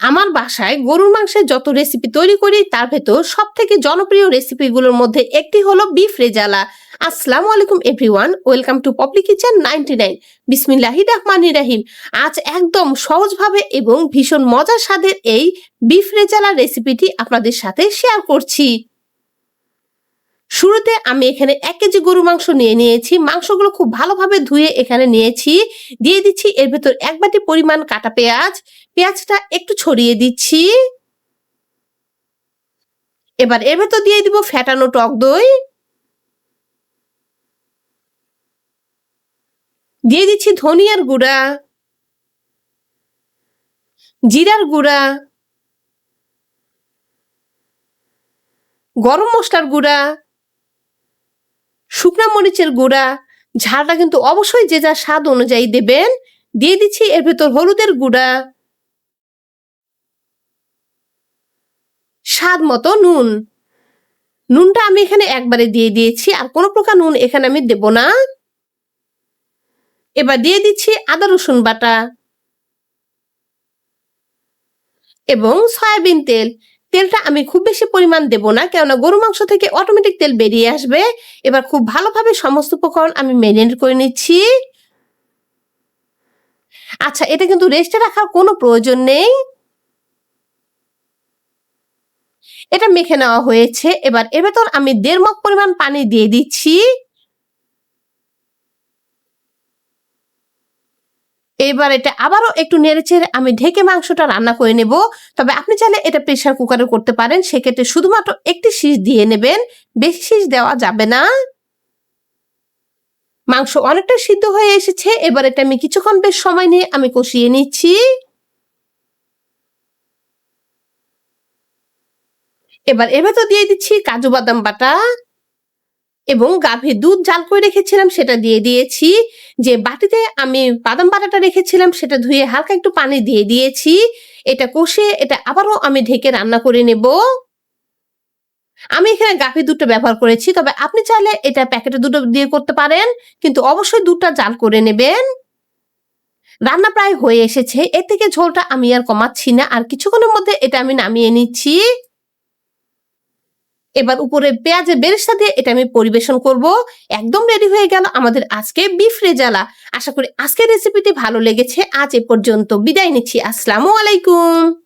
আমার বাসায় গরুর মাংসের যত রেসিপি তৈরি করি তার ভেতর সব থেকে জনপ্রিয় রেসিপিগুলোর মধ্যে একটি হলো বিফ রেজালা। আসসালামু আলাইকুম everyone, welcome to Popli kitchen 99। বিসমিল্লাহির রহমানির রহিম। আজ একদম সহজভাবে এবং ভীষণ মজার স্বাদের এই বিফ রেজালা রেসিপিটি আপনাদের সাথে শেয়ার করছি। শুরুতে আমি এখানে 1 কেজি গরু মাংস নিয়ে নিয়েছি। মাংসগুলো খুব ভালোভাবে ধুয়ে এখানে নিয়েছি। দিয়ে দিচ্ছি এর ভেতর 1 বাটি পরিমাণ কাটা পেঁয়াজ। পেঁয়াজটা একটু ছড়িয়ে দিচ্ছি। এবার এর ভেতর দিয়ে দিব ফ্যাটানো টক দই। দিয়ে দিচ্ছি ধনিয়ার গুঁড়া, জিরার গুঁড়া, গরম মশলার গুঁড়া, শুকনা মরিচের গুঁড়া। ঝালটা কিন্তু অবশ্যই যে যার স্বাদ অনুযায়ী দেবেন। দিয়ে দিচ্ছি এর ভেতর হলুদের গুঁড়া, স্বাদ মতো নুন। নুনটা আমি এখানে একবারে দিয়ে দিয়েছি, আর কোনো প্রকার নুন এখানে আমি দেব না। এবার দিয়ে দিচ্ছি আদা রসুন বাটা এবং সয়াবিন তেল। তেলটা আমি খুব বেশি পরিমাণ দেব না, কেননা গরু মাংস থেকে অটোমেটিক তেল বেরিয়ে আসবে। এবার খুব ভালোভাবে সমস্ত উপকরণ আমি ম্যারিনেট করে নিচ্ছি। আচ্ছা, এটা কিন্তু রেস্টে রাখার কোনো প্রয়োজন নেই। এটা মেখে নেওয়া হয়েছে। এবার এর ভেতর আমি 1.5 মগ পরিমাণ পানি দিয়ে দিচ্ছি। এবার এটা আবারও একটু নেড়েচেড়ে আমি ঢেকে মাংসটা রান্না করে নেব। তবে আপনি চাইলে এটা প্রেসার কুকারে করতে পারেন। সেক্ষেত্রে শুধুমাত্র একটি শীষ দিয়ে নেবেন, বেশি শীষ দেওয়া যাবে না। মাংস অনেকটা সিদ্ধ হয়ে এসেছে। এবার এটা আমি কিছুক্ষণ বেশ সময় নিয়ে আমি কষিয়ে নিচ্ছি। এবার এর ভেতর দিয়ে দিচ্ছি কাজু বাদাম বাটা এবং গাভীর দুধ জাল করে রেখেছিলাম সেটা দিয়ে দিয়েছি। যে বাটিতে আমি বাদাম বাটাটা রেখেছিলাম সেটা ধুয়ে হালকা একটু পানি দিয়ে দিয়েছি। এটা কষিয়ে এটা আবারও আমি ঢেকে রান্না করে নেব। আমি এখানে গাভীর দুধটা ব্যবহার করেছি, তবে আপনি চাইলে এটা প্যাকেটের দুধ দিয়ে করতে পারেন, কিন্তু অবশ্যই দুধটা জাল করে নেবেন। রান্না প্রায় হয়ে এসেছে। এর থেকে ঝোলটা আমি আর কমাচ্ছি না, আর কিছুক্ষণের মধ্যে এটা আমি নামিয়ে নিচ্ছি। এবার উপরে পেঁয়াজের বেরেস্তা দিয়ে এটা আমি পরিবেশন করব। একদম রেডি হয়ে গেল আমাদের আজকে বিফ রেজালা। আশা করি আজকের রেসিপিটি ভালো লেগেছে। আজ এ পর্যন্ত বিদায় নিচ্ছি। আসসালামু আলাইকুম।